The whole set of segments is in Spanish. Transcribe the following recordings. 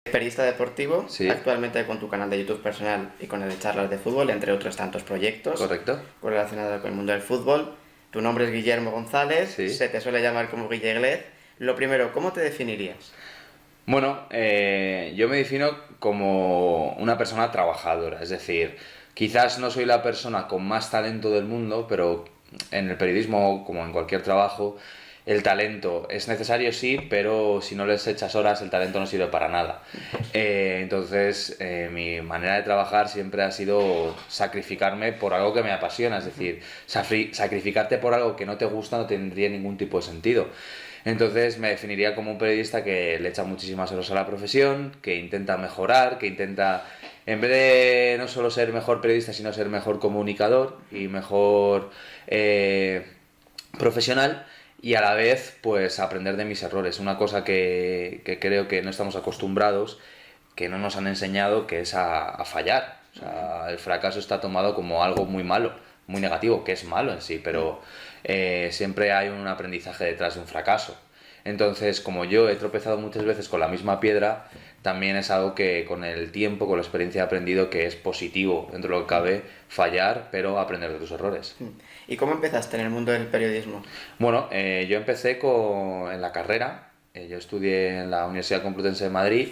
Periodista deportivo, Sí, actualmente con tu canal de YouTube personal y con el de charlas de fútbol, entre otros tantos proyectos correcto. relacionados con el mundo del fútbol. Tu nombre es Guillermo González, Sí. se te suele llamar como Guilleglez. Lo primero, ¿cómo te definirías? Bueno, yo me defino como una persona trabajadora, es decir, quizás no soy la persona con más talento del mundo, pero en el periodismo, como en cualquier trabajo, el talento es necesario, sí, pero si no les echas horas, el talento no sirve para nada. Entonces, mi manera de trabajar siempre ha sido sacrificarme por algo que me apasiona, es decir, sacrificarte por algo que no te gusta no tendría ningún tipo de sentido. Entonces me definiría como un periodista que le echa muchísimas horas a la profesión, que intenta mejorar, que intenta, en vez de no solo ser mejor periodista, sino ser mejor comunicador y mejor profesional, y a la vez pues aprender de mis errores. Una cosa que creo que no estamos acostumbrados, que no nos han enseñado, que es a fallar. O sea, el fracaso está tomado como algo muy malo, muy negativo, que es malo en sí, pero siempre hay un aprendizaje detrás de un fracaso. Entonces, como yo he tropezado muchas veces con la misma piedra, también es algo que con el tiempo, con la experiencia he aprendido que es positivo, dentro de lo que cabe, fallar, pero aprender de tus errores. ¿Y cómo empezaste en el mundo del periodismo? Bueno, yo empecé en la carrera, yo estudié en la Universidad Complutense de Madrid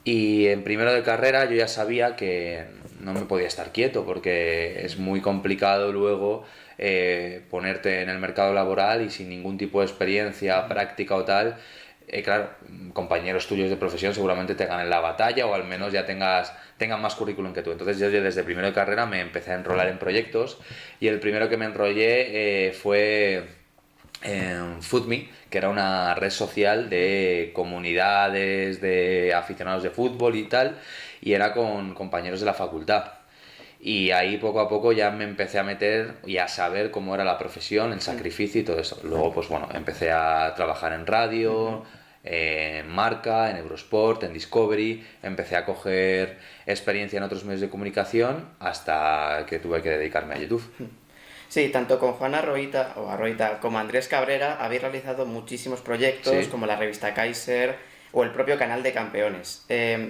y en primero de carrera yo ya sabía que no me podía estar quieto porque es muy complicado luego ponerte en el mercado laboral y sin ningún tipo de experiencia, práctica o tal. Claro, compañeros tuyos de profesión seguramente te ganen la batalla o al menos ya tengan más currículum que tú. Entonces yo desde primero de carrera me empecé a enrolar en proyectos y el primero que me enrollé fue en FootMe, que era una red social de comunidades de aficionados de fútbol y tal, y era con compañeros de la facultad. Y ahí poco a poco ya me empecé a meter y a saber cómo era la profesión, el sacrificio y todo eso. Luego, pues bueno, empecé a trabajar en radio, en Marca, en Eurosport, en Discovery. Empecé a coger experiencia en otros medios de comunicación hasta que tuve que dedicarme a YouTube. Sí, tanto con Juan Arroita, o Arroita, como Andrés Cabrera habéis realizado muchísimos proyectos, Sí. como la revista Kaiser o el propio canal de Campeones.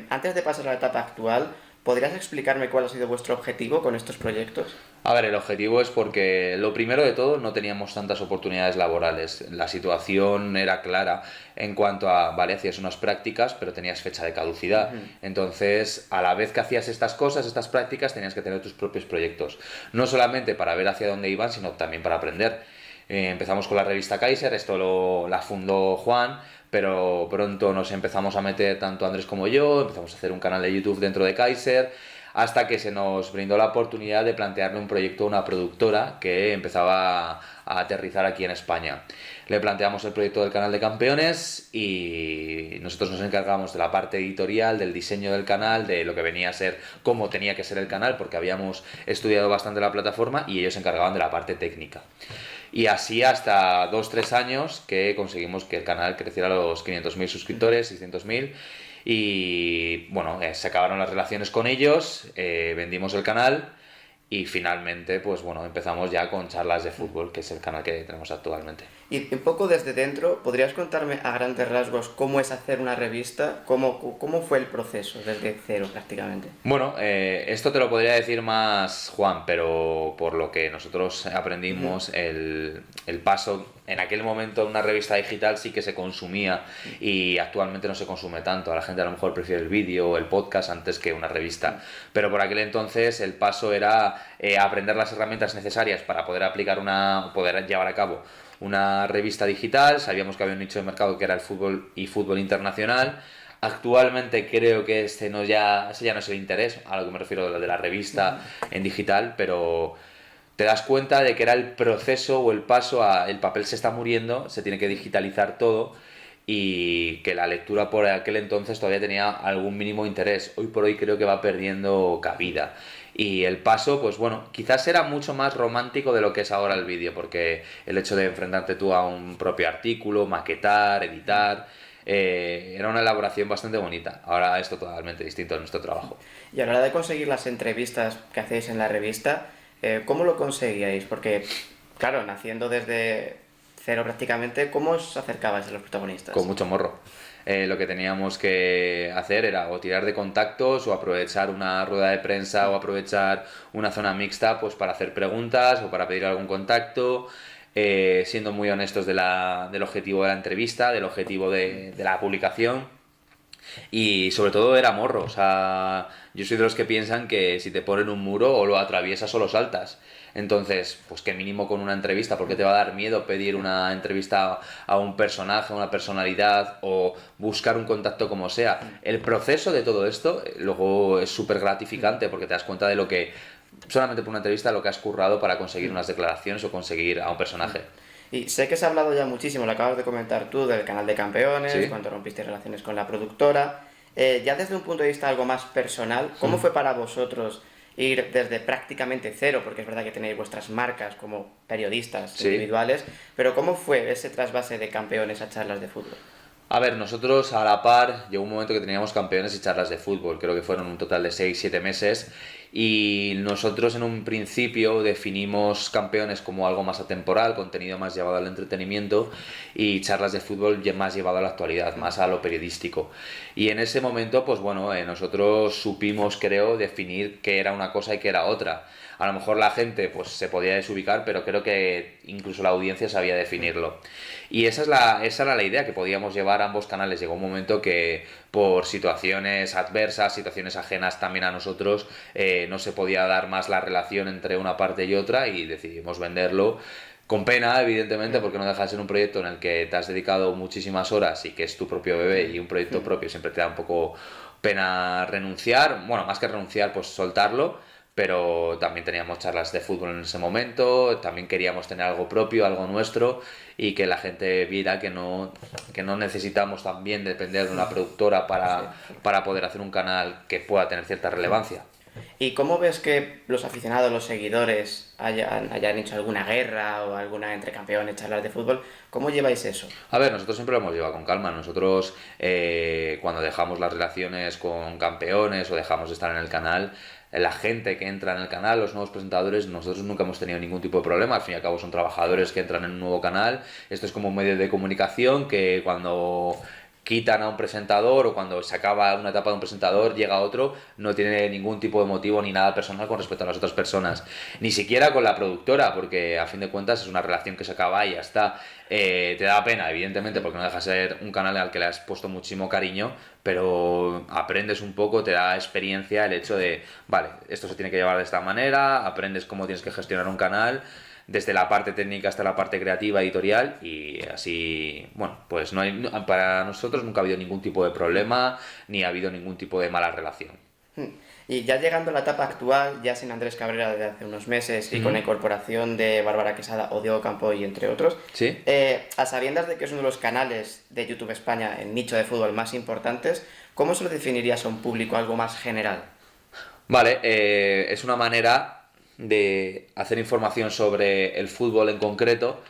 Antes de pasar a la etapa actual, ¿podrías explicarme cuál ha sido vuestro objetivo con estos proyectos? A ver, el objetivo es porque lo primero de todo no teníamos tantas oportunidades laborales. La situación era clara en cuanto a, vale, hacías unas prácticas, pero tenías fecha de caducidad. Entonces, a la vez que hacías estas cosas, estas prácticas, tenías que tener tus propios proyectos. No solamente para ver hacia dónde iban, sino también para aprender. Empezamos con la revista Kaiser, la fundó Juan, pero pronto nos empezamos a meter tanto Andrés como yo, empezamos a hacer un canal de YouTube dentro de Kaiser, hasta que se nos brindó la oportunidad de plantearle un proyecto a una productora que empezaba a aterrizar aquí en España. Le planteamos el proyecto del canal de Campeones y nosotros nos encargamos de la parte editorial, del diseño del canal, de lo que venía a ser, cómo tenía que ser el canal, porque habíamos estudiado bastante la plataforma y ellos se encargaban de la parte técnica. Y así hasta 2-3 años que conseguimos que el canal creciera a los 500.000 suscriptores, 600.000. Y bueno, se acabaron las relaciones con ellos, vendimos el canal y finalmente pues bueno, empezamos ya con charlas de fútbol, que es el canal que tenemos actualmente. Y un poco desde dentro, ¿podrías contarme a grandes rasgos cómo es hacer una revista? ¿Cómo fue el proceso desde cero prácticamente? Bueno, esto te lo podría decir más Juan, pero por lo que nosotros aprendimos, el paso en aquel momento en una revista digital sí que se consumía y actualmente no se consume tanto. A la gente a lo mejor prefiere el vídeo o el podcast antes que una revista. Pero por aquel entonces el paso era aprender las herramientas necesarias para poder llevar a cabo una revista digital. Sabíamos que había un nicho de mercado que era el fútbol y fútbol internacional. Actualmente creo que ese ya no es el interés, a lo que me refiero de la revista en digital, pero te das cuenta de que era el proceso o el paso el papel se está muriendo, se tiene que digitalizar todo y que la lectura por aquel entonces todavía tenía algún mínimo interés. Hoy por hoy creo que va perdiendo cabida. Y el paso, pues bueno, quizás era mucho más romántico de lo que es ahora el vídeo, porque el hecho de enfrentarte tú a un propio artículo, maquetar, editar, era una elaboración bastante bonita. Ahora es totalmente distinto a nuestro trabajo. Y a la hora de conseguir las entrevistas que hacéis en la revista, ¿cómo lo conseguíais? Porque, claro, naciendo desde cero prácticamente, ¿cómo os acercabais a los protagonistas? Con mucho morro. lo que teníamos que hacer era o tirar de contactos o aprovechar una rueda de prensa o aprovechar una zona mixta pues para hacer preguntas o para pedir algún contacto, siendo muy honestos del objetivo de la entrevista, del objetivo de la publicación. Y sobre todo era morro, o sea, yo soy de los que piensan que si te ponen un muro o lo atraviesas o lo saltas. Entonces, pues que mínimo con una entrevista, porque te va a dar miedo pedir una entrevista a un personaje, a una personalidad o buscar un contacto como sea. El proceso de todo esto luego es súper gratificante porque te das cuenta de lo que, solamente por una entrevista, lo que has currado para conseguir unas declaraciones o conseguir a un personaje. Y sé que se ha hablado ya muchísimo, lo acabas de comentar tú, del canal de campeones, Sí. cuando rompiste relaciones con la productora. Ya desde un punto de vista algo más personal, ¿cómo fue para vosotros ir desde prácticamente cero? Porque es verdad que tenéis vuestras marcas como periodistas Sí. individuales, pero ¿cómo fue ese trasvase de campeones a charlas de fútbol? A ver, nosotros a la par, llegó un momento que teníamos campeones y charlas de fútbol, creo que fueron un total de 6-7 meses, y nosotros en un principio definimos campeones como algo más atemporal, contenido más llevado al entretenimiento, y charlas de fútbol más llevado a la actualidad, más a lo periodístico. Y en ese momento, pues bueno, nosotros supimos, creo, definir qué era una cosa y qué era otra. A lo mejor la gente pues se podía desubicar, pero creo que incluso la audiencia sabía definirlo. Y esa era la idea, que podíamos llevar ambos canales. Llegó un momento que por situaciones adversas, situaciones ajenas también a nosotros, no se podía dar más la relación entre una parte y otra y decidimos venderlo. Con pena, evidentemente, porque no deja de ser un proyecto en el que te has dedicado muchísimas horas y que es tu propio bebé, y un proyecto propio siempre te da un poco pena renunciar. Bueno, más que renunciar, pues soltarlo. Pero también teníamos charlas de fútbol en ese momento, también queríamos tener algo propio, algo nuestro, y que la gente viera que no necesitamos también depender de una productora para poder hacer un canal que pueda tener cierta relevancia. ¿Y cómo ves que los aficionados, los seguidores, hayan hecho alguna guerra o alguna entre campeones, charlas de fútbol? ¿Cómo lleváis eso? A ver, nosotros siempre lo hemos llevado con calma. Nosotros, cuando dejamos las relaciones con campeones o dejamos de estar en el canal, la gente que entra en el canal, los nuevos presentadores, nosotros nunca hemos tenido ningún tipo de problema. Al fin y al cabo son trabajadores que entran en un nuevo canal. Esto es como un medio de comunicación que cuando quitan a un presentador o cuando se acaba una etapa de un presentador, llega otro, no tiene ningún tipo de motivo ni nada personal con respecto a las otras personas, ni siquiera con la productora, porque a fin de cuentas es una relación que se acaba y ya está. Te da pena, evidentemente, porque no deja de ser un canal al que le has puesto muchísimo cariño, pero aprendes un poco, te da experiencia el hecho de, vale, esto se tiene que llevar de esta manera, aprendes cómo tienes que gestionar un canal, desde la parte técnica hasta la parte creativa, editorial, y así, bueno, pues no hay, para nosotros nunca ha habido ningún tipo de problema, ni ha habido ningún tipo de mala relación. Y ya llegando a la etapa actual, ya sin Andrés Cabrera desde hace unos meses y con la incorporación de Bárbara Quesada o Diego Campoy, entre otros, ¿Sí? a sabiendas de que es uno de los canales de YouTube España en nicho de fútbol más importantes, ¿cómo se lo definirías a un público algo más general? Vale, es una manera de hacer información sobre el fútbol en concreto,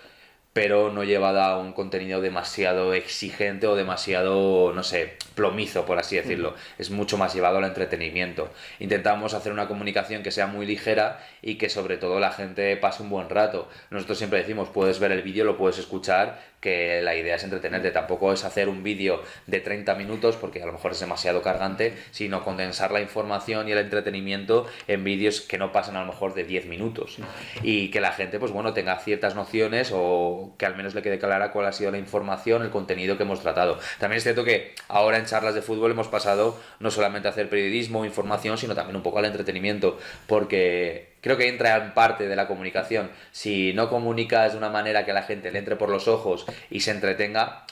pero no llevada a un contenido demasiado exigente o demasiado, no sé, plomizo, por así decirlo. Es mucho más llevado al entretenimiento. Intentamos hacer una comunicación que sea muy ligera y que sobre todo la gente pase un buen rato. Nosotros siempre decimos, puedes ver el vídeo, lo puedes escuchar, que la idea es entretenerte. Tampoco es hacer un vídeo de 30 minutos, porque a lo mejor es demasiado cargante, sino condensar la información y el entretenimiento en vídeos que no pasen a lo mejor de 10 minutos. Y que la gente, pues bueno, tenga ciertas nociones o que al menos le quede clara cuál ha sido la información, el contenido que hemos tratado. También es cierto que ahora en charlas de fútbol hemos pasado no solamente a hacer periodismo, información, sino también un poco al entretenimiento, porque creo que entra en parte de la comunicación. Si no comunicas de una manera que a la gente le entre por los ojos y se entretenga,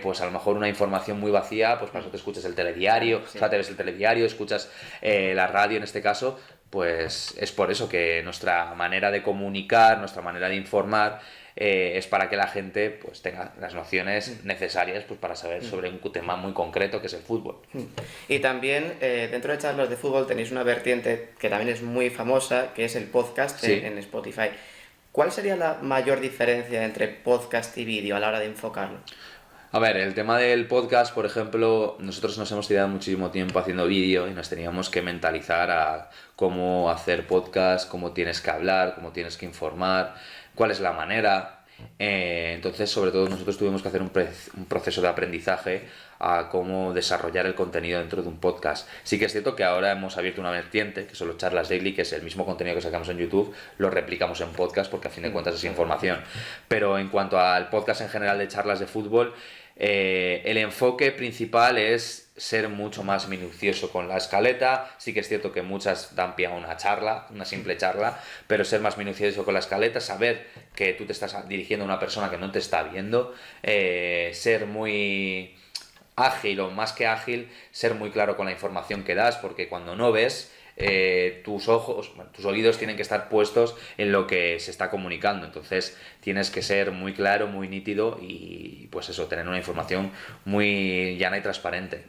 pues a lo mejor una información muy vacía, pues para eso te escuchas el telediario, Sí. o sea, te ves el telediario, escuchas la radio en este caso, pues es por eso que nuestra manera de comunicar, nuestra manera de informar, es para que la gente pues tenga las nociones necesarias pues para saber sobre un tema muy concreto que es el fútbol. Y también dentro de charlas de fútbol tenéis una vertiente que también es muy famosa, que es el podcast Sí. en Spotify. ¿Cuál sería la mayor diferencia entre podcast y vídeo a la hora de enfocarlo? A ver, el tema del podcast, por ejemplo, nosotros nos hemos tirado muchísimo tiempo haciendo vídeo y nos teníamos que mentalizar a cómo hacer podcast, cómo tienes que hablar, cómo tienes que informar, cuál es la manera. Entonces, sobre todo, nosotros tuvimos que hacer un proceso de aprendizaje a cómo desarrollar el contenido dentro de un podcast. Sí que es cierto que ahora hemos abierto una vertiente, que son los charlas daily, que es el mismo contenido que sacamos en YouTube, lo replicamos en podcast porque a fin de cuentas es información. Pero en cuanto al podcast en general de charlas de fútbol, el enfoque principal es ser mucho más minucioso con la escaleta. Sí que es cierto que muchas dan pie a una charla, una simple charla, pero ser más minucioso con la escaleta, saber que tú te estás dirigiendo a una persona que no te está viendo, ser muy ágil o más que ágil, ser muy claro con la información que das, porque cuando no ves, tus ojos, bueno, tus oídos tienen que estar puestos en lo que se está comunicando, entonces tienes que ser muy claro, muy nítido y pues eso, tener una información muy llana y transparente.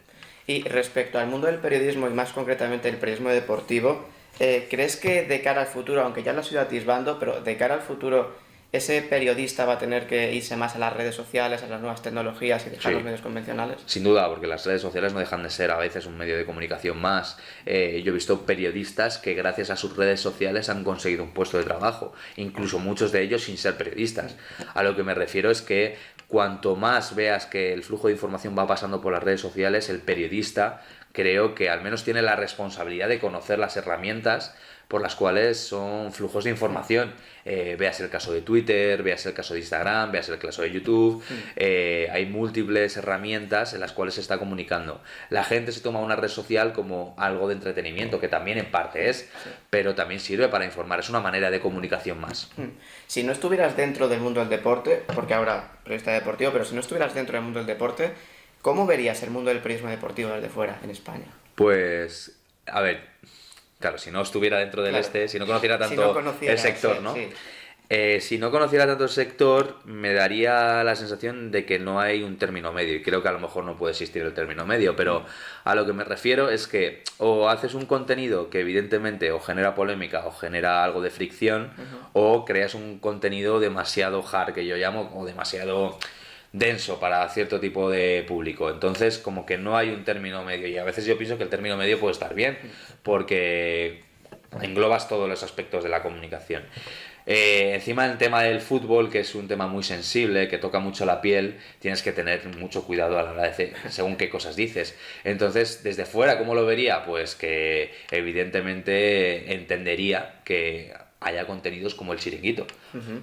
Y respecto al mundo del periodismo y más concretamente el periodismo deportivo, ¿crees que de cara al futuro, aunque ya lo has ido atisbando, pero de cara al futuro ese periodista va a tener que irse más a las redes sociales, a las nuevas tecnologías y dejar los medios convencionales? Sin duda, porque las redes sociales no dejan de ser a veces un medio de comunicación más. Yo he visto periodistas que gracias a sus redes sociales han conseguido un puesto de trabajo, incluso muchos de ellos sin ser periodistas. A lo que me refiero es que cuanto más veas que el flujo de información va pasando por las redes sociales, el periodista creo que al menos tiene la responsabilidad de conocer las herramientas por las cuales son flujos de información. Veas el caso de Twitter, veas el caso de Instagram, veas el caso de YouTube. Hay múltiples herramientas en las cuales se está comunicando. La gente se toma una red social como algo de entretenimiento, que también en parte es, pero también sirve para informar. Es una manera de comunicación más. Si no estuvieras dentro del mundo del deporte, porque ahora periodista deportivo, pero si no estuvieras dentro del mundo del deporte, ¿cómo verías el mundo del periodismo deportivo desde fuera, en España? Pues, a ver, claro, si no estuviera dentro del si no conociera tanto el sector, ¿no? Sí. Si no conociera tanto el sector, me daría la sensación de que no hay un término medio, y creo que a lo mejor no puede existir el término medio, pero a lo que me refiero es que o haces un contenido que evidentemente o genera polémica o genera algo de fricción, o creas un contenido demasiado hard, que yo llamo, o demasiado denso para cierto tipo de público. Entonces, como que no hay un término medio, y a veces yo pienso que el término medio puede estar bien, porque englobas todos los aspectos de la comunicación. Encima del tema del fútbol, que es un tema muy sensible, que toca mucho la piel, tienes que tener mucho cuidado a la hora de decir, según qué cosas dices. Entonces, desde fuera, ¿cómo lo vería? Pues que evidentemente entendería que haya contenidos como el Chiringuito,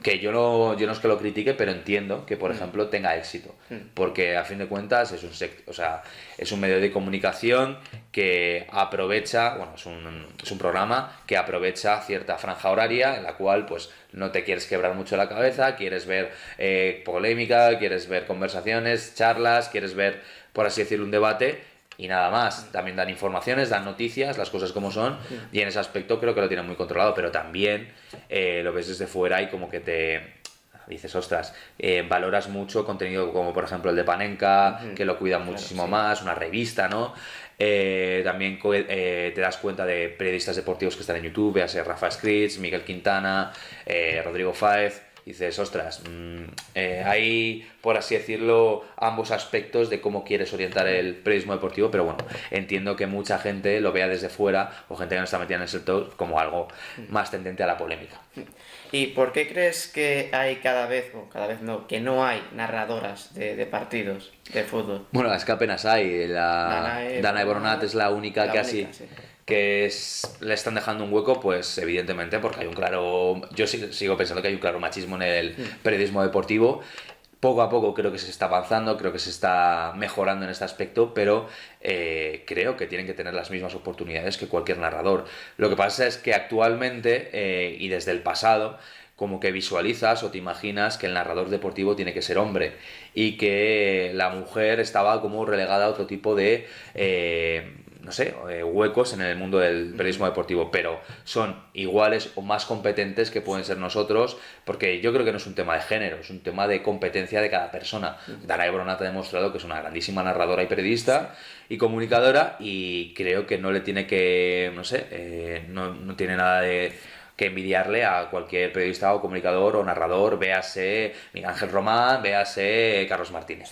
que yo no es que lo critique, pero entiendo que, por ejemplo, tenga éxito, porque a fin de cuentas es un medio de comunicación que aprovecha, bueno, es un programa que aprovecha cierta franja horaria en la cual pues no te quieres quebrar mucho la cabeza, quieres ver polémica, quieres ver conversaciones, charlas, quieres ver, por así decirlo, un debate. Y nada más, también dan informaciones, dan noticias, las cosas como son, y en ese aspecto creo que lo tienen muy controlado, pero también lo ves desde fuera y como que te dices, ostras, valoras mucho contenido como por ejemplo el de Panenka, que lo cuidan muchísimo más, una revista, ¿no? También te das cuenta de periodistas deportivos que están en YouTube, véase Rafa Scritch, Miguel Quintana, Rodrigo Fáez. Dices, ostras, hay, por así decirlo, ambos aspectos de cómo quieres orientar el periodismo deportivo, pero bueno, entiendo que mucha gente lo vea desde fuera, o gente que no está metida en el sector, como algo más tendente a la polémica. ¿Y por qué crees que hay que no hay narradoras de partidos de fútbol? Bueno, es que apenas hay. Danae Boronat es la única que le están dejando un hueco, pues evidentemente porque hay un claro... Yo sigo pensando que hay un claro machismo en el periodismo deportivo. Poco a poco creo que se está avanzando, creo que se está mejorando en este aspecto, pero creo que tienen que tener las mismas oportunidades que cualquier narrador. Lo que pasa es que actualmente, y desde el pasado, como que visualizas o te imaginas que el narrador deportivo tiene que ser hombre y que la mujer estaba como relegada a otro tipo de... huecos en el mundo del periodismo deportivo, pero son iguales o más competentes que pueden ser nosotros, porque yo creo que no es un tema de género, es un tema de competencia de cada persona. Danae Boronat ha demostrado que es una grandísima narradora y periodista y comunicadora, y creo que no le tiene que, no tiene nada que envidiarle a cualquier periodista o comunicador o narrador, véase Miguel Ángel Román, véase Carlos Martínez.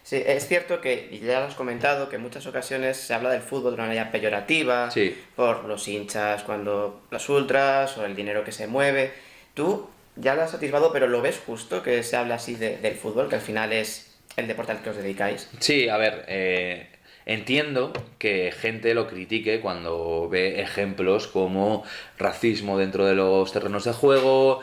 Sí, es cierto que, y ya lo has comentado, que en muchas ocasiones se habla del fútbol de una manera peyorativa, por los hinchas, cuando los ultras, o el dinero que se mueve. Tú ya lo has atisbado, pero ¿lo ves justo que se hable así del fútbol, que al final es el deporte al que os dedicáis. Sí, a ver, entiendo que gente lo critique cuando ve ejemplos como racismo dentro de los terrenos de juego,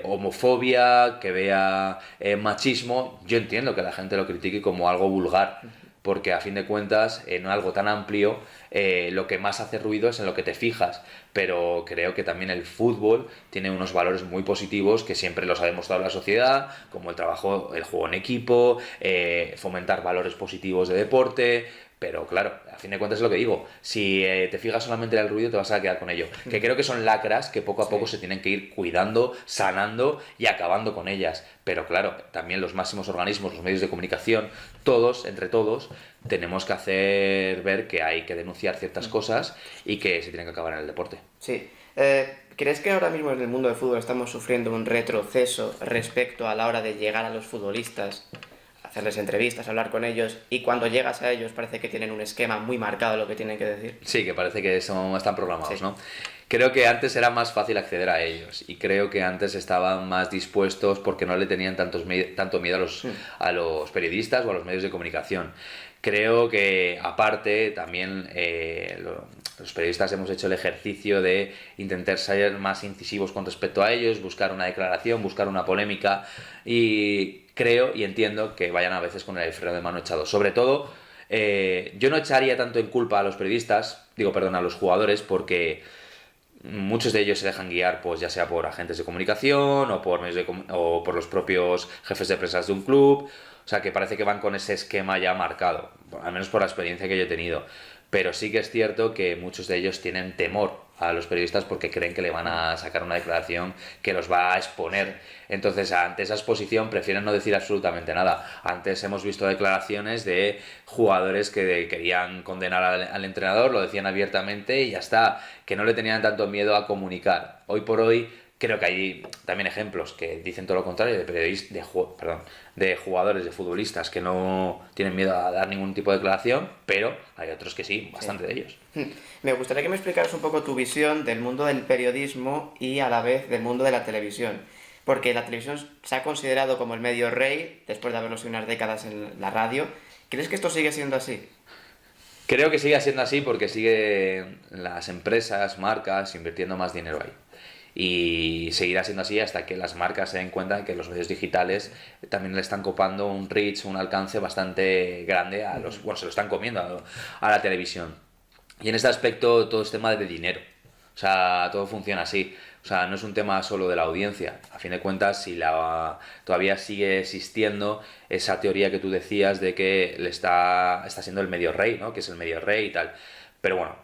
homofobia, que vea machismo. Yo entiendo que la gente lo critique como algo vulgar, porque a fin de cuentas, en algo tan amplio, lo que más hace ruido es en lo que te fijas. Pero creo que también el fútbol tiene unos valores muy positivos que siempre los ha demostrado la sociedad, como el trabajo, el juego en equipo, fomentar valores positivos de deporte. Pero claro, a fin de cuentas es lo que digo, si te fijas solamente en el ruido te vas a quedar con ello. Que creo que son lacras que poco a poco se tienen que ir cuidando, sanando y acabando con ellas. Pero claro, también los máximos organismos, los medios de comunicación, todos, entre todos, tenemos que hacer ver que hay que denunciar ciertas cosas y que se tienen que acabar en el deporte. Sí. ¿Crees que ahora mismo en el mundo del fútbol estamos sufriendo un retroceso respecto a la hora de llegar a los futbolistas, hacerles entrevistas, hablar con ellos, y cuando llegas a ellos parece que tienen un esquema muy marcado de lo que tienen que decir? Sí, que parece que están programados, Sí. ¿no? Creo que antes era más fácil acceder a ellos y creo que antes estaban más dispuestos porque no le tenían tanto miedo a los periodistas o a los medios de comunicación. Creo que aparte también los periodistas hemos hecho el ejercicio de intentar ser más incisivos con respecto a ellos, buscar una declaración, buscar una polémica, y creo y entiendo que vayan a veces con el freno de mano echado. Sobre todo, yo no echaría tanto en culpa a los periodistas, a los jugadores, porque muchos de ellos se dejan guiar, pues ya sea por agentes de comunicación o por o por los propios jefes de prensa de un club. O sea, que parece que van con ese esquema ya marcado, al menos por la experiencia que yo he tenido. Pero sí que es cierto que muchos de ellos tienen temor a los periodistas porque creen que le van a sacar una declaración que los va a exponer. Entonces, ante esa exposición prefieren no decir absolutamente nada. Antes hemos visto declaraciones de jugadores que querían condenar al entrenador, lo decían abiertamente y ya está, que no le tenían tanto miedo a comunicar. Hoy por hoy creo que hay también ejemplos que dicen todo lo contrario de jugadores, de futbolistas que no tienen miedo a dar ningún tipo de declaración, pero hay otros que sí, bastante de ellos. Me gustaría que me explicaras un poco tu visión del mundo del periodismo y a la vez del mundo de la televisión. Porque la televisión se ha considerado como el medio rey, después de haberlo sido unas décadas en la radio. ¿Crees que esto sigue siendo así? Creo que sigue siendo así porque siguen las empresas, marcas, invirtiendo más dinero ahí. Y seguirá siendo así hasta que las marcas se den cuenta que los medios digitales también le están copando un reach, un alcance bastante grande a se lo están comiendo a la televisión. Y en este aspecto todo es tema de dinero. O sea, todo funciona así. O sea, no es un tema solo de la audiencia. A fin de cuentas, si todavía sigue existiendo esa teoría que tú decías de que está siendo el medio rey, ¿no? Que es el medio rey y tal. Pero bueno,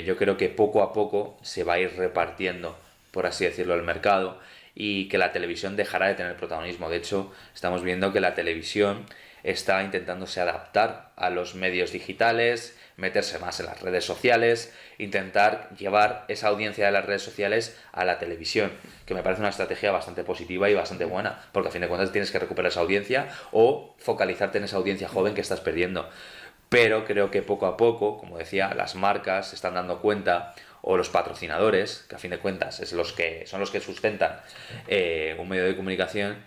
yo creo que poco a poco se va a ir repartiendo, por así decirlo, el mercado, y que la televisión dejará de tener protagonismo. De hecho, estamos viendo que la televisión está intentándose adaptar a los medios digitales, meterse más en las redes sociales, intentar llevar esa audiencia de las redes sociales a la televisión, que me parece una estrategia bastante positiva y bastante buena, porque a fin de cuentas tienes que recuperar esa audiencia o focalizarte en esa audiencia joven que estás perdiendo. Pero creo que poco a poco, como decía, las marcas se están dando cuenta, o los patrocinadores, que a fin de cuentas son los que sustentan un medio de comunicación,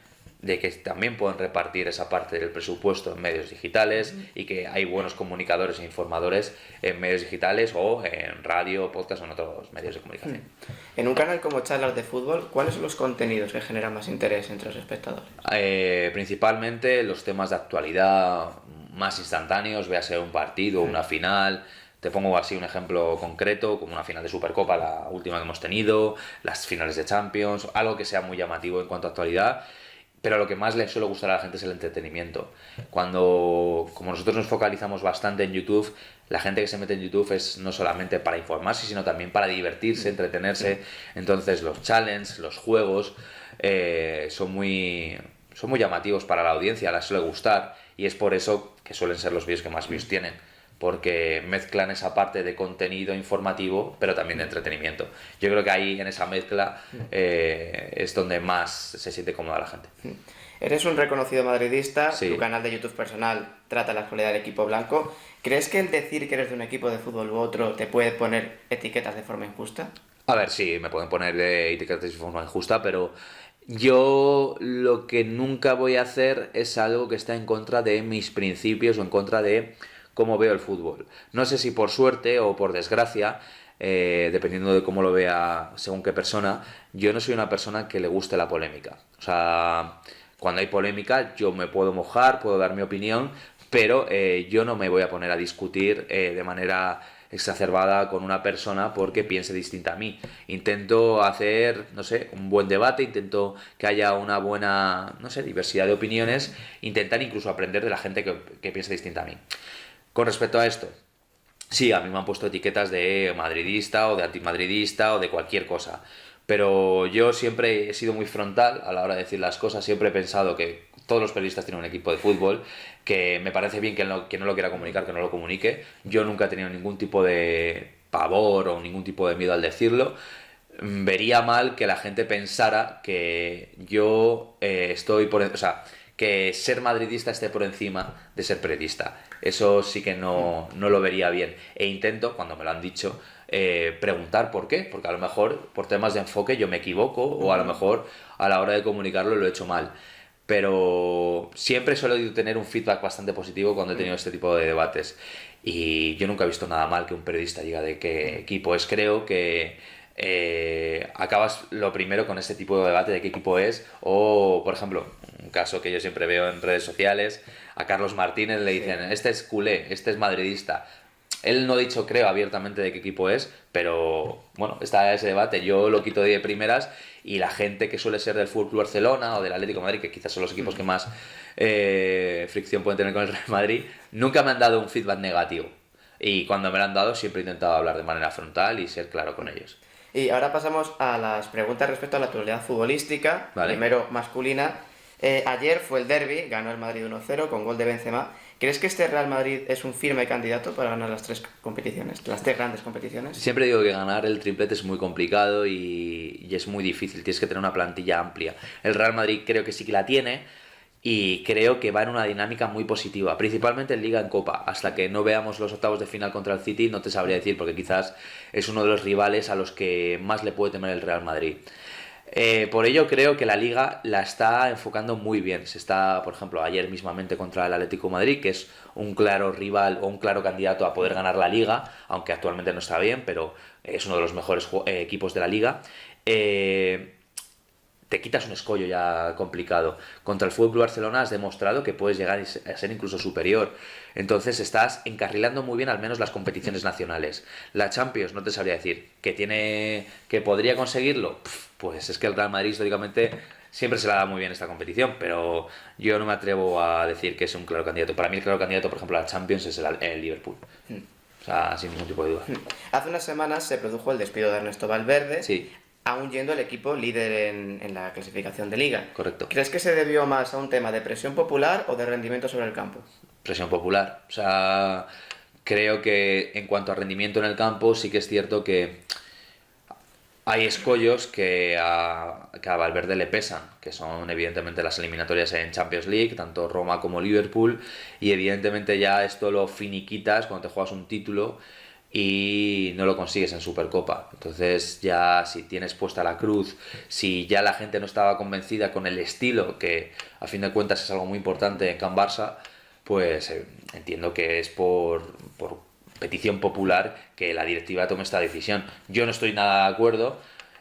de que también pueden repartir esa parte del presupuesto en medios digitales y que hay buenos comunicadores e informadores en medios digitales o en radio, podcast o en otros medios de comunicación. En un canal como Charlas de Fútbol, ¿cuáles son los contenidos que generan más interés entre los espectadores? Principalmente los temas de actualidad más instantáneos, véase un partido, una final. Te pongo así un ejemplo concreto, como una final de Supercopa, la última que hemos tenido, las finales de Champions, algo que sea muy llamativo en cuanto a actualidad. Pero lo que más le suele gustar a la gente es el entretenimiento. Como nosotros nos focalizamos bastante en YouTube, la gente que se mete en YouTube es no solamente para informarse, sino también para divertirse, entretenerse. Entonces los challenges, los juegos, son muy llamativos para la audiencia, les suele gustar, y es por eso que suelen ser los vídeos que más views tienen, porque mezclan esa parte de contenido informativo, pero también de entretenimiento. Yo creo que ahí, en esa mezcla, es donde más se siente cómoda la gente. Eres un reconocido madridista, Sí. Tu canal de YouTube personal trata la actualidad del equipo blanco. ¿Crees que el decir que eres de un equipo de fútbol u otro te puede poner etiquetas de forma injusta? A ver, sí, me pueden poner de etiquetas de forma injusta, pero Yo lo que nunca voy a hacer es algo que está en contra de mis principios o en contra de cómo veo el fútbol. No sé si por suerte o por desgracia, dependiendo de cómo lo vea según qué persona, yo no soy una persona que le guste la polémica. O sea, cuando hay polémica yo me puedo mojar, puedo dar mi opinión, pero yo no me voy a poner a discutir de manera exacerbada con una persona porque piense distinta a mí. Intento hacer, no sé, un buen debate, intento que haya una buena, no sé, diversidad de opiniones, intentar incluso aprender de la gente que piensa distinta a mí. Con respecto a esto, sí, a mí me han puesto etiquetas de madridista o de antimadridista o de cualquier cosa. Pero yo siempre he sido muy frontal a la hora de decir las cosas, siempre he pensado que todos los periodistas tienen un equipo de fútbol, que me parece bien que no lo quiera comunicar, que no lo comunique. Yo nunca he tenido ningún tipo de pavor o ningún tipo de miedo al decirlo. Vería mal que la gente pensara que yo estoy por... O sea, que ser madridista esté por encima de ser periodista. Eso sí que no lo vería bien. E intento, cuando me lo han dicho, preguntar por qué. Porque a lo mejor por temas de enfoque yo me equivoco o a lo mejor a la hora de comunicarlo lo he hecho mal. Pero siempre suelo tener un feedback bastante positivo cuando he tenido este tipo de debates. Y yo nunca he visto nada mal que un periodista diga de qué equipo es. Creo que acabas lo primero con este tipo de debate de qué equipo es. O, por ejemplo, un caso que yo siempre veo en redes sociales, a Carlos Martínez le dicen, este es culé, este es madridista. Él no ha dicho, creo, abiertamente de qué equipo es, pero bueno, está ese debate. Yo lo quito de primeras y la gente que suele ser del FC Barcelona o del Atlético de Madrid, que quizás son los equipos que más fricción pueden tener con el Real Madrid, nunca me han dado un feedback negativo. Y cuando me lo han dado siempre he intentado hablar de manera frontal y ser claro con ellos. Y ahora pasamos a las preguntas respecto a la actualidad futbolística, Vale. primero masculina. Ayer fue el derbi, ganó el Madrid 1-0 con gol de Benzema. ¿Crees que este Real Madrid es un firme candidato para ganar las tres competiciones, las tres grandes competiciones? Siempre digo que ganar el triplete es muy complicado y es muy difícil, tienes que tener una plantilla amplia. El Real Madrid creo que sí que la tiene y creo que va en una dinámica muy positiva, principalmente en Liga, en Copa. Hasta que no veamos los octavos de final contra el City no te sabría decir, porque quizás es uno de los rivales a los que más le puede temer el Real Madrid. Por ello creo que la Liga la está enfocando muy bien. Se está, por ejemplo, ayer mismamente contra el Atlético de Madrid, que es un claro rival o un claro candidato a poder ganar la Liga, aunque actualmente no está bien, pero es uno de los mejores equipos de la Liga. Te quitas un escollo ya complicado. Contra el FC Barcelona has demostrado que puedes llegar a ser incluso superior. Entonces estás encarrilando muy bien al menos las competiciones nacionales. La Champions, no te sabría decir. ¿Que podría conseguirlo? Pues es que el Real Madrid históricamente siempre se le da muy bien esta competición, pero yo no me atrevo a decir que es un claro candidato. Para mí el claro candidato, por ejemplo, a la Champions es el Liverpool. O sea, sin ningún tipo de duda. Hace unas semanas se produjo el despido de Ernesto Valverde, Sí, aún yendo el equipo líder en la clasificación de Liga. correcto. ¿Crees que se debió más a un tema de presión popular o de rendimiento sobre el campo? Presión popular. O sea, creo que en cuanto a rendimiento en el campo, sí que es cierto que hay escollos que a Valverde le pesan, que son evidentemente las eliminatorias en Champions League, tanto Roma como Liverpool, y evidentemente ya esto lo finiquitas cuando te juegas un título y no lo consigues en Supercopa. Entonces ya si tienes puesta la cruz, si ya la gente no estaba convencida con el estilo, que a fin de cuentas es algo muy importante en Can Barça, pues entiendo que es por petición popular que la directiva tome esta decisión. Yo no estoy nada de acuerdo.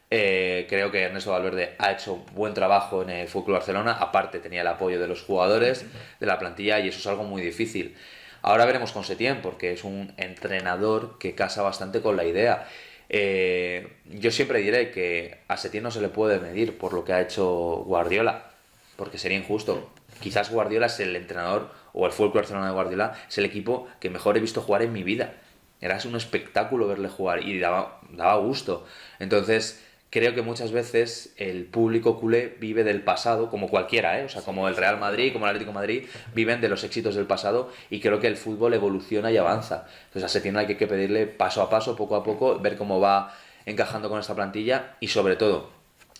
Creo que Ernesto Valverde ha hecho buen trabajo en el FC Barcelona. Aparte tenía el apoyo de los jugadores, de la plantilla, y eso es algo muy difícil. Ahora veremos con Setién, porque es un entrenador que casa bastante con la idea. Yo siempre diré que a Setién no se le puede medir por lo que ha hecho Guardiola, porque sería injusto. Quizás Guardiola es el entrenador, o el FC Barcelona de Guardiola es el equipo que mejor he visto jugar en mi vida. Era un espectáculo verle jugar y daba gusto. Entonces, creo que muchas veces el público culé vive del pasado, como cualquiera, ¿eh? O sea, como el Real Madrid, como el Atlético de Madrid, viven de los éxitos del pasado, y creo que el fútbol evoluciona y avanza. Entonces a Setién hay que pedirle paso a paso, poco a poco, ver cómo va encajando con esta plantilla y sobre todo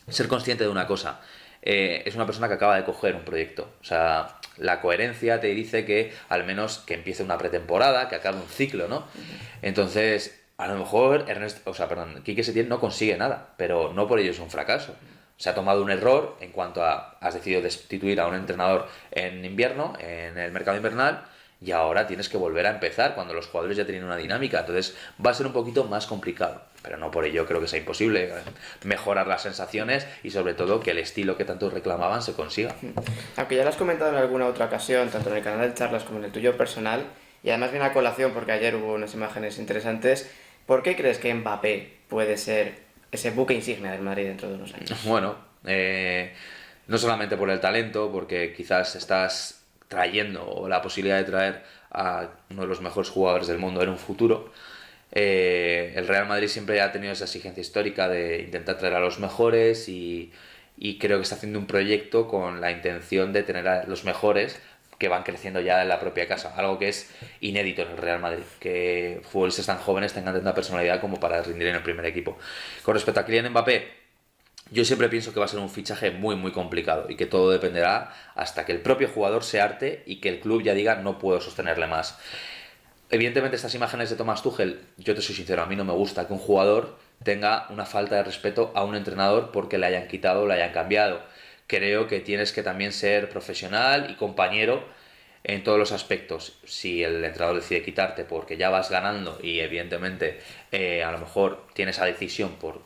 ser consciente de una cosa. Es una persona que acaba de coger un proyecto. O sea, la coherencia te dice que al menos que empiece una pretemporada, que acabe un ciclo, ¿no? Entonces, a lo mejor Quique Setién no consigue nada, pero no por ello es un fracaso. O se ha tomado un error en cuanto a has decidido destituir a un entrenador en invierno, en el mercado invernal, y ahora tienes que volver a empezar cuando los jugadores ya tienen una dinámica. Entonces va a ser un poquito más complicado, pero no por ello creo que sea imposible mejorar las sensaciones y sobre todo que el estilo que tanto reclamaban se consiga. Aunque ya lo has comentado en alguna otra ocasión, tanto en el canal de charlas como en el tuyo personal, y además viene a colación porque ayer hubo unas imágenes interesantes, ¿por qué crees que Mbappé puede ser ese buque insignia del Madrid dentro de unos años? Bueno, no solamente por el talento, porque quizás estás trayendo o la posibilidad de traer a uno de los mejores jugadores del mundo en un futuro. El Real Madrid siempre ha tenido esa exigencia histórica de intentar traer a los mejores y creo que está haciendo un proyecto con la intención de tener a los mejores que van creciendo ya en la propia casa, algo que es inédito en el Real Madrid, que futbolistas tan jóvenes tengan tanta personalidad como para rendir en el primer equipo. Con respecto a Kylian Mbappé, yo siempre pienso que va a ser un fichaje muy muy complicado y que todo dependerá hasta que el propio jugador se harte y que el club ya diga no puedo sostenerle más. Evidentemente estas imágenes de Thomas Tuchel, yo te soy sincero, a mí no me gusta que un jugador tenga una falta de respeto a un entrenador porque le hayan quitado o le hayan cambiado. Creo que tienes que también ser profesional y compañero en todos los aspectos. Si el entrenador decide quitarte porque ya vas ganando y evidentemente a lo mejor tienes esa decisión por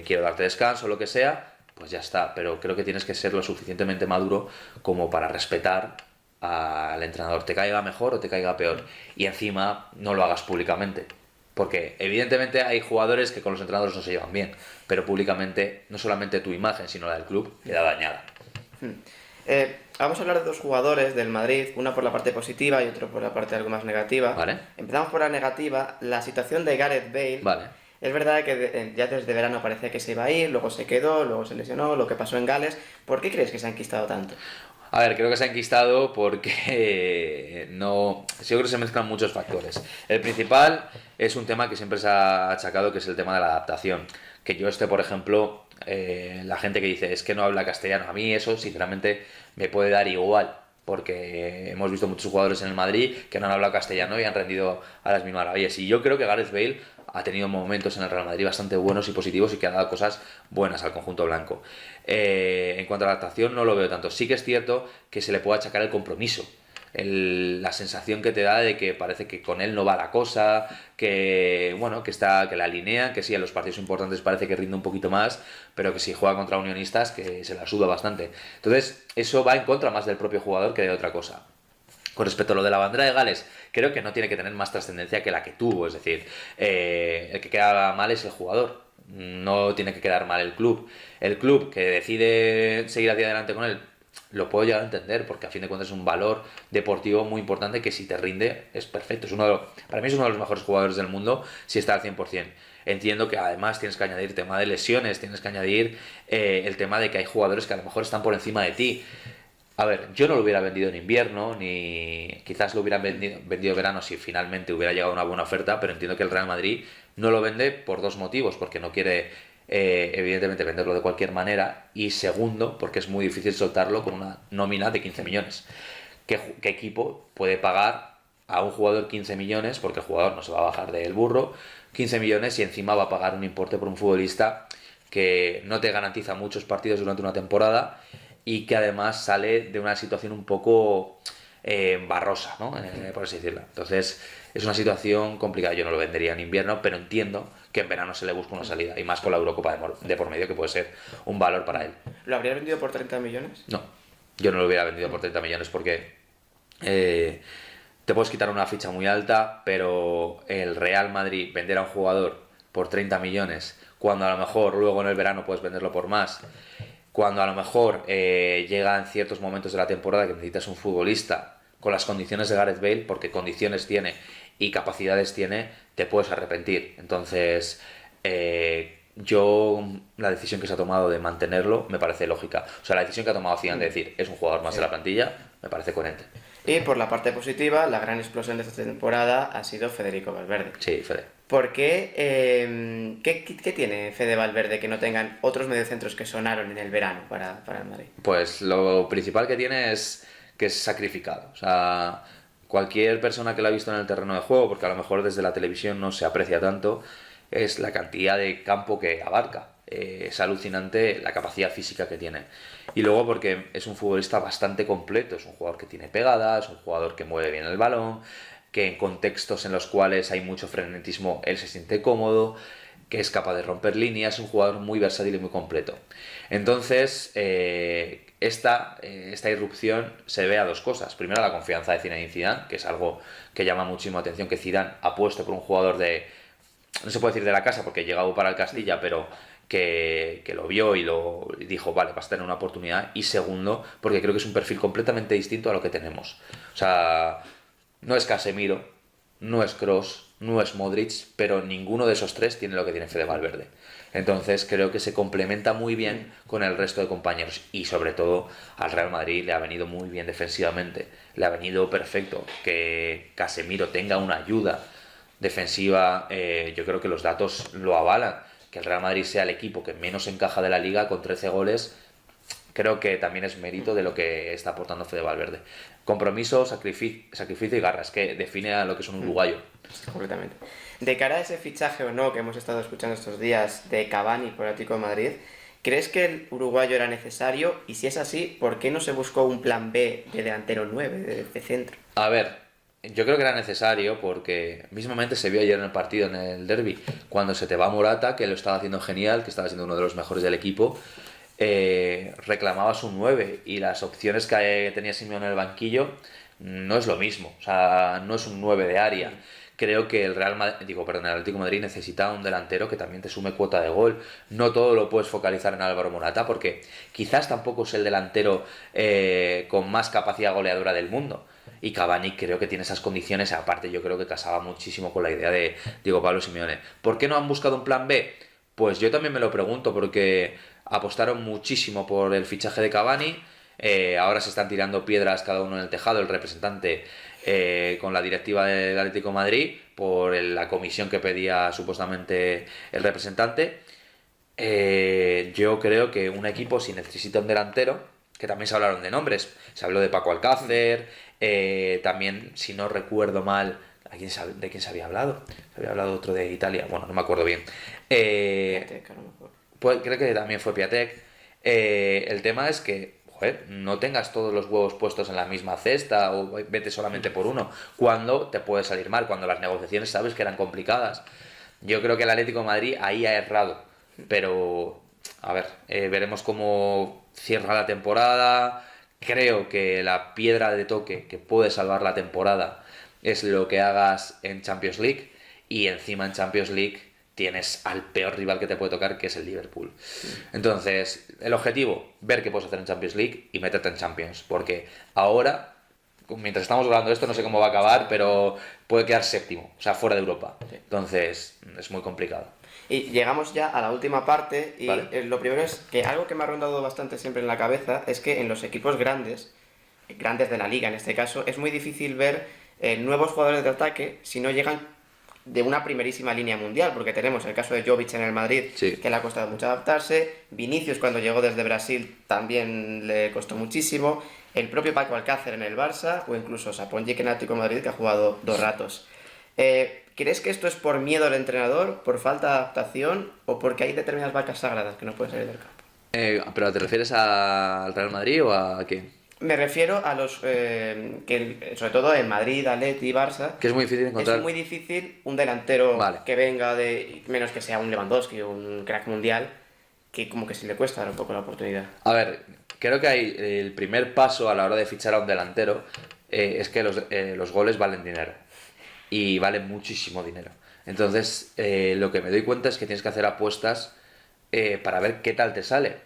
quiero darte descanso o lo que sea, pues ya está. Pero creo que tienes que ser lo suficientemente maduro como para respetar al entrenador, te caiga mejor o te caiga peor. Y encima no lo hagas públicamente. Porque evidentemente hay jugadores que con los entrenadores no se llevan bien, pero públicamente no solamente tu imagen, sino la del club queda dañada. Vamos a hablar de dos jugadores del Madrid, una por la parte positiva y otro por la parte algo más negativa. Vale. Empezamos por la negativa, la situación de Gareth Bale. Vale. Es verdad que ya desde verano parecía que se iba a ir, luego se quedó, luego se lesionó, lo que pasó en Gales. ¿Por qué crees que se ha enquistado tanto? A ver, creo que se ha enquistado porque no. Yo creo que se mezclan muchos factores. El principal es un tema que siempre se ha achacado, que es el tema de la adaptación. Que yo por ejemplo, la gente que dice es que no habla castellano, a mí eso sinceramente me puede dar igual. Porque hemos visto muchos jugadores en el Madrid que no han hablado castellano y han rendido a las mil maravillas. Y yo creo que Gareth Bale ha tenido momentos en el Real Madrid bastante buenos y positivos y que ha dado cosas buenas al conjunto blanco. En cuanto a la adaptación no lo veo tanto. Sí que es cierto que se le puede achacar el compromiso. La sensación que te da de que parece que con él no va la cosa, que bueno, que la alinean, que sí, en los partidos importantes parece que rinde un poquito más, pero que si juega contra unionistas que se la suda bastante. Entonces, eso va en contra más del propio jugador que de otra cosa. Con respecto a lo de la bandera de Gales, creo que no tiene que tener más trascendencia que la que tuvo, es decir, el que queda mal es el jugador, no tiene que quedar mal el club. El club que decide seguir hacia adelante con él, lo puedo llegar a entender, porque a fin de cuentas es un valor deportivo muy importante que si te rinde es perfecto. Para mí es uno de los mejores jugadores del mundo si está al 100%. Entiendo que además tienes que añadir tema de lesiones, tienes que añadir el tema de que hay jugadores que a lo mejor están por encima de ti. A ver, yo no lo hubiera vendido en invierno, ni quizás lo hubiera vendido en verano si finalmente hubiera llegado una buena oferta, pero entiendo que el Real Madrid no lo vende por dos motivos, porque no quiere evidentemente venderlo de cualquier manera, y segundo, porque es muy difícil soltarlo con una nómina de 15 millones. ¿Qué equipo puede pagar a un jugador 15 millones? Porque el jugador no se va a bajar del burro, 15 millones y encima va a pagar un importe por un futbolista que no te garantiza muchos partidos durante una temporada y que además sale de una situación un poco barrosa, ¿no? Por así decirlo. Entonces es una situación complicada. Yo no lo vendería en invierno, pero entiendo que en verano se le busca una salida, y más con la Eurocopa de por medio, que puede ser un valor para él. ¿Lo habrías vendido por 30 millones? No, yo no lo hubiera vendido por 30 millones porque te puedes quitar una ficha muy alta, pero el Real Madrid vender a un jugador por 30 millones, cuando a lo mejor luego en el verano puedes venderlo por más, cuando a lo mejor llegan ciertos momentos de la temporada que necesitas un futbolista con las condiciones de Gareth Bale, porque condiciones tiene y capacidades tiene, te puedes arrepentir. Entonces, la decisión que se ha tomado de mantenerlo me parece lógica. O sea, la decisión que ha tomado Zidane de decir es un jugador más de la plantilla, me parece coherente. Y por la parte positiva, la gran explosión de esta temporada ha sido Federico Valverde. Sí, Fede. ¿Por qué? ¿Qué tiene Fede Valverde que no tengan otros mediocentros que sonaron en el verano para el Madrid? Pues lo principal que tiene es que es sacrificado. O sea, cualquier persona que lo ha visto en el terreno de juego, porque a lo mejor desde la televisión no se aprecia tanto, es la cantidad de campo que abarca. es alucinante la capacidad física que tiene. Y luego porque es un futbolista bastante completo, es un jugador que tiene pegadas, un jugador que mueve bien el balón, que en contextos en los cuales hay mucho frenetismo él se siente cómodo, que es capaz de romper líneas, es un jugador muy versátil y muy completo. Entonces, esta irrupción se ve a dos cosas. Primero, la confianza de Zinedine Zidane, que es algo que llama muchísimo la atención, que Zidane apueste por un jugador de, no se puede decir de la casa porque llegaba para el Castilla, pero que lo vio y dijo, vale, vas a tener una oportunidad. Y segundo, porque creo que es un perfil completamente distinto a lo que tenemos. O sea, no es Casemiro, no es Kroos, no es Modric, pero ninguno de esos tres tiene lo que tiene Fede Valverde. Entonces creo que se complementa muy bien con el resto de compañeros y sobre todo al Real Madrid le ha venido muy bien defensivamente, le ha venido perfecto que Casemiro tenga una ayuda defensiva. Yo creo que los datos lo avalan, que el Real Madrid sea el equipo que menos encaja de la liga con 13 goles. Creo que también es mérito de lo que está aportando Fede Valverde. Compromiso, sacrificio y garras, que define a lo que es un uruguayo. Sí, completamente. De cara a ese fichaje o no que hemos estado escuchando estos días de Cavani por Atlético de Madrid, ¿crees que el uruguayo era necesario? Y si es así, ¿por qué no se buscó un plan B de delantero 9, de centro? A ver, yo creo que era necesario porque mismamente se vio ayer en el partido, en el derbi, cuando se te va Morata, que lo estaba haciendo genial, que estaba siendo uno de los mejores del equipo, reclamabas un 9 y las opciones que tenía Simeone en el banquillo no es lo mismo, o sea, no es un 9 de área. Creo que el el Atlético de Madrid necesita un delantero que también te sume cuota de gol. No todo lo puedes focalizar en Álvaro Morata porque quizás tampoco es el delantero con más capacidad goleadora del mundo. Y Cavani creo que tiene esas condiciones, aparte yo creo que casaba muchísimo con la idea de Diego Pablo Simeone. ¿Por qué no han buscado un plan B? Pues yo también me lo pregunto porque apostaron muchísimo por el fichaje de Cavani. Ahora se están tirando piedras cada uno en el tejado, el representante con la directiva del Atlético de Madrid por la comisión que pedía supuestamente el representante. Yo creo que un equipo, si necesita un delantero, que también se hablaron de nombres, se habló de Paco Alcácer, también, si no recuerdo mal, ¿de quién se había hablado? Se había hablado otro de Italia, bueno, no me acuerdo bien. Piatek, a lo mejor. Pues creo que también fue Piatek. El tema es que, joder, no tengas todos los huevos puestos en la misma cesta o vete solamente por uno, cuando te puede salir mal, cuando las negociaciones sabes que eran complicadas. Yo creo que el Atlético de Madrid ahí ha errado, pero a ver, veremos cómo cierra la temporada. Creo que la piedra de toque que puede salvar la temporada es lo que hagas en Champions League, y encima en Champions League tienes al peor rival que te puede tocar, que es el Liverpool. Entonces, el objetivo, ver qué puedes hacer en Champions League y meterte en Champions, porque ahora, mientras estamos hablando esto, no sé cómo va a acabar, pero puede quedar séptimo, o sea, fuera de Europa. Entonces, es muy complicado. Y llegamos ya a la última parte y Vale. lo primero es que algo que me ha rondado bastante siempre en la cabeza es que en los equipos grandes de la liga en este caso, es muy difícil ver nuevos jugadores de ataque si no llegan de una primerísima línea mundial, porque tenemos el caso de Jovic en el Madrid, Sí. que le ha costado mucho adaptarse, Vinicius cuando llegó desde Brasil también le costó muchísimo, el propio Paco Alcácer en el Barça, o incluso Saponjic en Atlético de Madrid, que ha jugado 2 ratos. ¿Crees que esto es por miedo al entrenador, por falta de adaptación, o porque hay determinadas vacas sagradas que no pueden salir del campo? ¿Pero te refieres al Real Madrid o a qué? Me refiero a los que, sobre todo en Madrid, Atleti y Barça, Que es muy difícil encontrar. es muy difícil un delantero Vale. que venga de, menos que sea un Lewandowski o un crack mundial, que como que sí le cuesta dar un poco la oportunidad. A ver, creo que hay el primer paso a la hora de fichar a un delantero es que los goles valen dinero. Y valen muchísimo dinero. Entonces, lo que me doy cuenta es que tienes que hacer apuestas para ver qué tal te sale.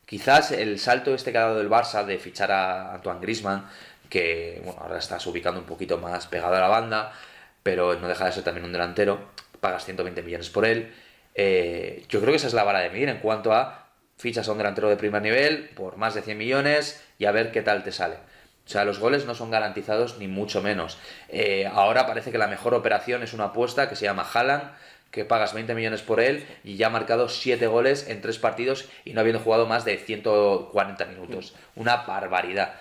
Quizás el salto este que ha dado el Barça de fichar a Antoine Griezmann, que bueno, ahora estás ubicando un poquito más pegado a la banda, pero no deja de ser también un delantero, pagas 120 millones por él. Yo creo que esa es la vara de medir en cuanto a fichas a un delantero de primer nivel por más de 100 millones y a ver qué tal te sale. O sea, los goles no son garantizados ni mucho menos. Ahora parece que la mejor operación es una apuesta que se llama Haaland, que pagas 20 millones por él y ya ha marcado 7 goles en 3 partidos y no habiendo jugado más de 140 minutos. Una barbaridad.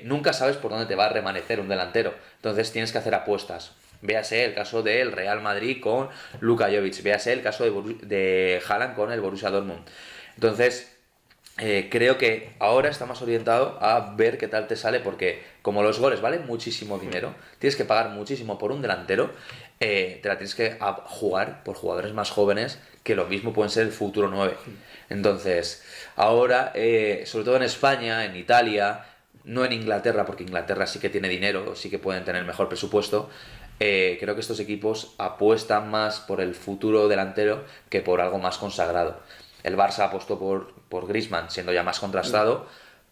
Nunca sabes por dónde te va a remanecer un delantero. Entonces tienes que hacer apuestas. Véase el caso del Real Madrid con Luka Jovic, véase el caso de Haaland con el Borussia Dortmund. Entonces, creo que ahora está más orientado a ver qué tal te sale, porque como los goles valen muchísimo dinero, tienes que pagar muchísimo por un delantero, te la tienes que jugar por jugadores más jóvenes que lo mismo pueden ser el futuro 9. Entonces, ahora, sobre todo en España, en Italia, no en Inglaterra, porque Inglaterra sí que tiene dinero, sí que pueden tener mejor presupuesto, creo que estos equipos apuestan más por el futuro delantero que por algo más consagrado. El Barça apostó por Griezmann, siendo ya más contrastado,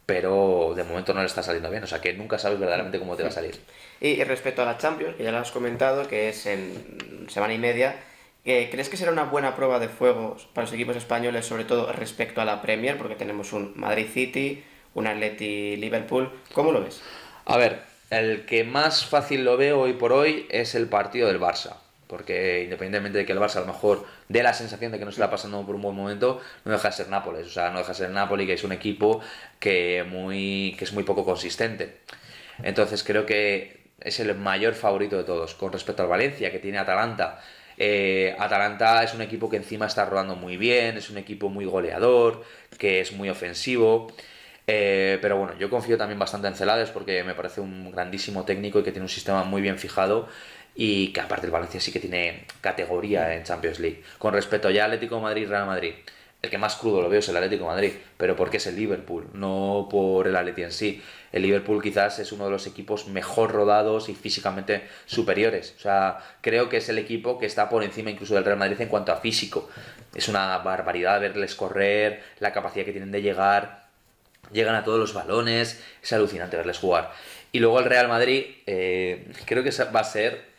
pero de momento no le está saliendo bien. O sea que nunca sabes verdaderamente cómo te va a salir. Y respecto a la Champions, que ya lo has comentado, que es en semana y media, ¿crees que será una buena prueba de fuego para los equipos españoles, sobre todo respecto a la Premier? Porque tenemos un Madrid City, un Atleti Liverpool. ¿Cómo lo ves? A ver, el que más fácil lo veo hoy por hoy es el partido del Barça. Porque independientemente de que el Barça a lo mejor dé la sensación de que no se está pasando por un buen momento, no deja de ser Nápoles. O sea, no deja de ser Napoli, que es un equipo que es muy poco consistente. Entonces creo que es el mayor favorito de todos. Con respecto al Valencia, que tiene Atalanta. Atalanta es un equipo que encima está rodando muy bien, es un equipo muy goleador, que es muy ofensivo. Pero bueno, yo confío también bastante en Celades porque me parece un grandísimo técnico y que tiene un sistema muy bien fijado y que aparte el Valencia sí que tiene categoría en Champions League. Con respecto ya al Atlético de Madrid, Real Madrid, el que más crudo lo veo es el Atlético de Madrid, pero porque es el Liverpool, no por el Atleti en sí. El Liverpool quizás es uno de los equipos mejor rodados y físicamente superiores. O sea, creo que es el equipo que está por encima incluso del Real Madrid en cuanto a físico. Es una barbaridad verles correr, la capacidad que tienen de llegan a todos los balones, es alucinante verles jugar. Y luego el Real Madrid, creo que va a ser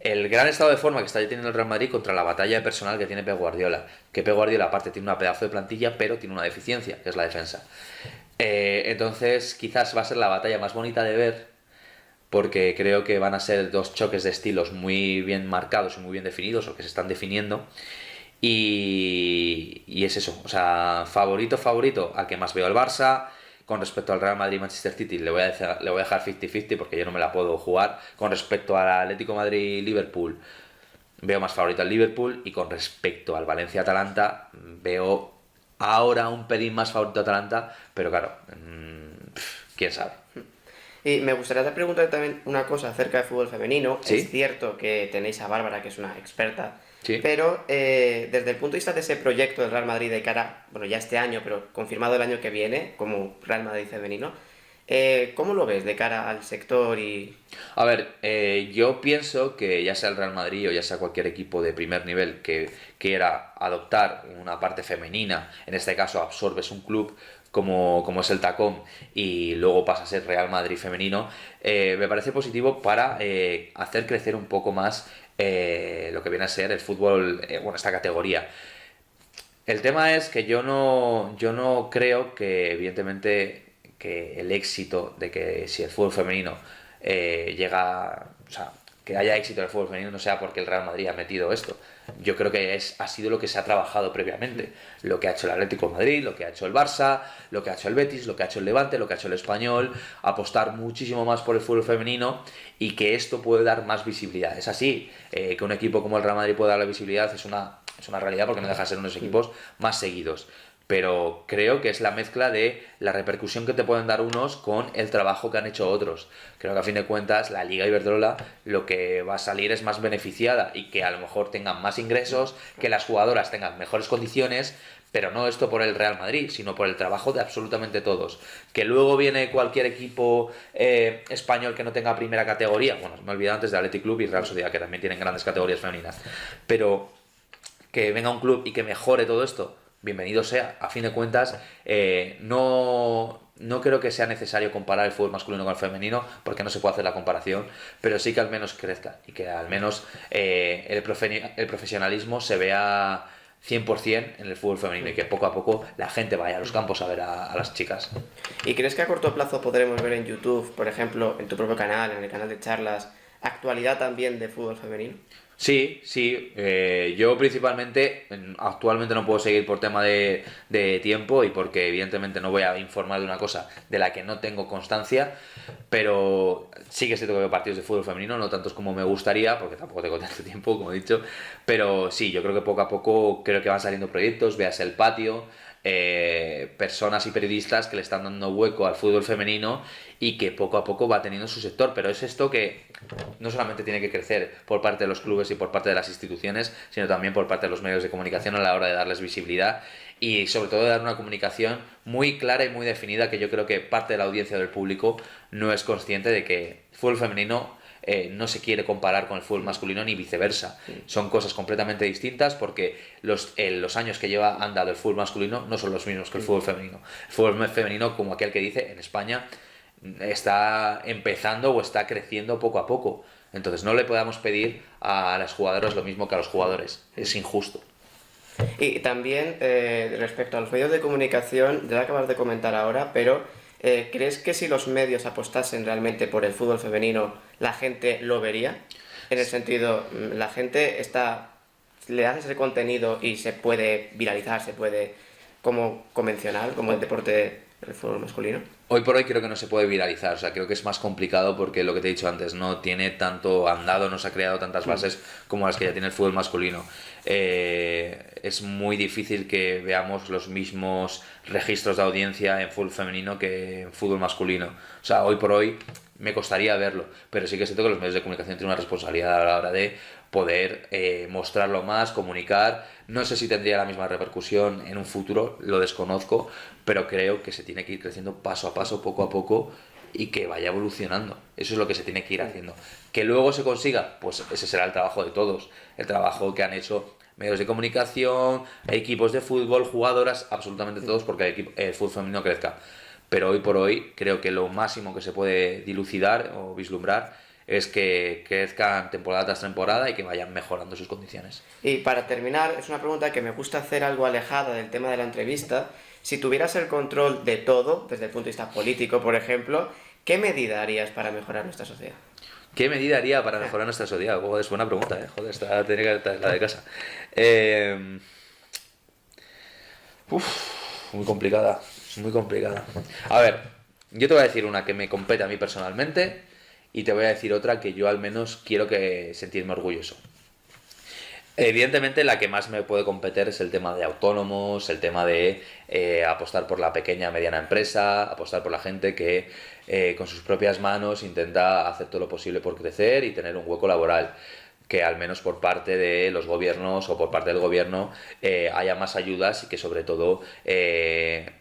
el gran estado de forma que está teniendo el Real Madrid contra la batalla personal que tiene Pep Guardiola. Que Pep Guardiola aparte tiene una pedazo de plantilla, pero tiene una deficiencia, que es la defensa. Entonces quizás va a ser la batalla más bonita de ver, porque creo que van a ser dos choques de estilos muy bien marcados y muy bien definidos, o que se están definiendo. Y es eso, o sea, favorito, al que más veo el Barça. Con respecto al Real Madrid y Manchester City le voy a dejar 50-50 porque yo no me la puedo jugar. Con respecto al Atlético Madrid y Liverpool veo más favorito al Liverpool, y con respecto al Valencia-Atalanta veo ahora un pelín más favorito a Atalanta, pero claro, quién sabe. Y me gustaría preguntar también una cosa acerca de fútbol femenino. ¿Sí? Es cierto que tenéis a Bárbara, que es una experta, Sí. pero desde el punto de vista de ese proyecto del Real Madrid de cara, bueno, ya este año, pero confirmado el año que viene, como Real Madrid femenino, ¿cómo lo ves de cara al sector y...? A ver, yo pienso que ya sea el Real Madrid o ya sea cualquier equipo de primer nivel que quiera adoptar una parte femenina, en este caso absorbes un club como es el Tacón y luego pasa a ser Real Madrid femenino, me parece positivo para hacer crecer un poco más lo que viene a ser el fútbol, bueno, esta categoría. El tema es que yo no creo que, evidentemente, que el éxito de que si el fútbol femenino llega, o sea, que haya éxito en el fútbol femenino no sea porque el Real Madrid ha metido esto. Yo creo que ha sido lo que se ha trabajado previamente. Lo que ha hecho el Atlético de Madrid, lo que ha hecho el Barça, lo que ha hecho el Betis, lo que ha hecho el Levante, lo que ha hecho el Español, apostar muchísimo más por el fútbol femenino y que esto puede dar más visibilidad. Es así, que un equipo como el Real Madrid pueda dar la visibilidad es una realidad porque no deja de ser unos equipos más seguidos. Pero creo que es la mezcla de la repercusión que te pueden dar unos con el trabajo que han hecho otros. Creo que a fin de cuentas la Liga Iberdrola lo que va a salir es más beneficiada y que a lo mejor tengan más ingresos, que las jugadoras tengan mejores condiciones, pero no esto por el Real Madrid, sino por el trabajo de absolutamente todos. Que luego viene cualquier equipo español que no tenga primera categoría, bueno, me he olvidado antes de Athletic Club y Real Sociedad, que también tienen grandes categorías femeninas, pero que venga un club y que mejore todo esto, bienvenido sea. A fin de cuentas, no creo que sea necesario comparar el fútbol masculino con el femenino, porque no se puede hacer la comparación, pero sí que al menos crezca y que al menos el profesionalismo se vea 100% en el fútbol femenino y que poco a poco la gente vaya a los campos a ver a las chicas. ¿Y crees que a corto plazo podremos ver en YouTube, por ejemplo, en tu propio canal, en el canal de charlas, actualidad también de fútbol femenino? Sí, sí. Yo principalmente, actualmente no puedo seguir por tema de tiempo y porque evidentemente no voy a informar de una cosa de la que no tengo constancia, pero sí que sé que veo partidos de fútbol femenino, no tantos como me gustaría, porque tampoco tengo tanto tiempo, como he dicho, pero sí, yo creo que poco a poco creo que van saliendo proyectos, veas el patio, personas y periodistas que le están dando hueco al fútbol femenino y que poco a poco va teniendo su sector, pero es esto que no solamente tiene que crecer por parte de los clubes y por parte de las instituciones, sino también por parte de los medios de comunicación a la hora de darles visibilidad y sobre todo de dar una comunicación muy clara y muy definida, que yo creo que parte de la audiencia del público no es consciente de que el fútbol femenino no se quiere comparar con el fútbol masculino ni viceversa. Son cosas completamente distintas porque los años que han dado el fútbol masculino no son los mismos que el fútbol femenino. El fútbol femenino, como aquel que dice, en España está empezando o está creciendo poco a poco. Entonces no le podamos pedir a las jugadoras lo mismo que a los jugadores. Es injusto. Y también respecto a los medios de comunicación, ya lo acabas de comentar ahora, pero ¿crees que si los medios apostasen realmente por el fútbol femenino, la gente lo vería? En el sentido, la gente le hace ese contenido y se puede viralizar, se puede como convencional, como el deporte del fútbol masculino. Hoy por hoy creo que no se puede viralizar, o sea, creo que es más complicado porque lo que te he dicho antes, no tiene tanto andado, no se ha creado tantas bases como las que ya tiene el fútbol masculino. Es muy difícil que veamos los mismos registros de audiencia en fútbol femenino que en fútbol masculino. O sea, hoy por hoy me costaría verlo, pero sí que siento que los medios de comunicación tienen una responsabilidad a la hora de poder mostrarlo más, comunicar. No sé si tendría la misma repercusión en un futuro, lo desconozco, pero creo que se tiene que ir creciendo paso a paso, poco a poco, y que vaya evolucionando. Eso es lo que se tiene que ir haciendo. Que luego se consiga, pues ese será el trabajo de todos, el trabajo que han hecho medios de comunicación, equipos de fútbol, jugadoras, absolutamente todos, porque el fútbol femenino crezca. Pero hoy por hoy creo que lo máximo que se puede dilucidar o vislumbrar es que crezcan temporada tras temporada y que vayan mejorando sus condiciones. Y para terminar, es una pregunta que me gusta hacer algo alejada del tema de la entrevista. Si tuvieras el control de todo, desde el punto de vista político, por ejemplo, ¿qué medida harías para mejorar nuestra sociedad? ¿Qué medida haría para mejorar nuestra sociedad? Joder, es buena pregunta, ¿eh? Joder, tenía que estar la de casa. Muy complicada, muy complicada. A ver, yo te voy a decir una que me compete a mí personalmente y te voy a decir otra que yo al menos quiero sentirme orgulloso. Evidentemente la que más me puede competir es el tema de autónomos, el tema de apostar por la pequeña mediana empresa, apostar por la gente que con sus propias manos intenta hacer todo lo posible por crecer y tener un hueco laboral. Que al menos por parte de los gobiernos o por parte del gobierno haya más ayudas y que sobre todo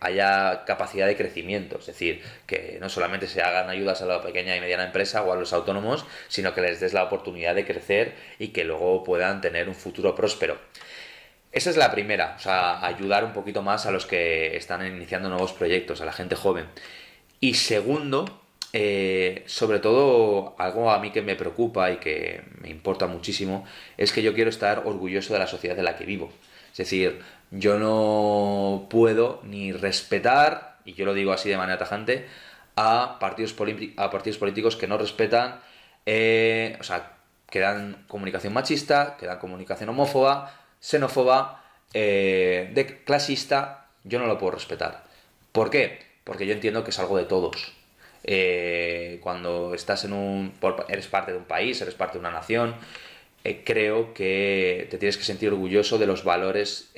haya capacidad de crecimiento, es decir, que no solamente se hagan ayudas a la pequeña y mediana empresa o a los autónomos, sino que les des la oportunidad de crecer y que luego puedan tener un futuro próspero. Esa es la primera, o sea, ayudar un poquito más a los que están iniciando nuevos proyectos, a la gente joven. Y segundo, sobre todo, algo a mí que me preocupa y que me importa muchísimo es que yo quiero estar orgulloso de la sociedad en la que vivo. Es decir, yo no puedo ni respetar, y yo lo digo así de manera tajante, a partidos políticos que no respetan, o sea, que dan comunicación machista, que dan comunicación homófoba, xenófoba, clasista. Yo no lo puedo respetar. ¿Por qué? Porque yo entiendo que es algo de todos. Cuando estás eres parte de un país, eres parte de una nación, creo que te tienes que sentir orgulloso de los valores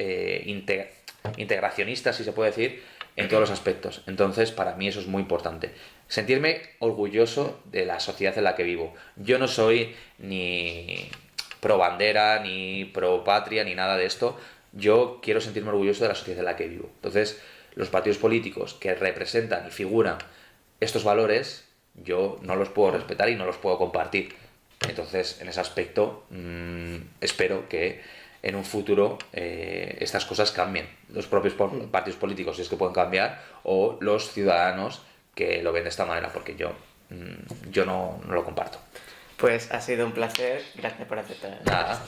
integracionistas, si se puede decir, en todos los aspectos. Entonces, para mí eso es muy importante. Sentirme orgulloso de la sociedad en la que vivo. Yo no soy ni pro bandera, ni pro patria, ni nada de esto. Yo quiero sentirme orgulloso de la sociedad en la que vivo. Entonces, los partidos políticos que representan y figuran estos valores, yo no los puedo respetar y no los puedo compartir. Entonces, en ese aspecto, espero que en un futuro estas cosas cambien. Los propios partidos políticos, si es que pueden cambiar, o los ciudadanos que lo ven de esta manera, porque yo no lo comparto. Pues ha sido un placer. Gracias por aceptar. Nada.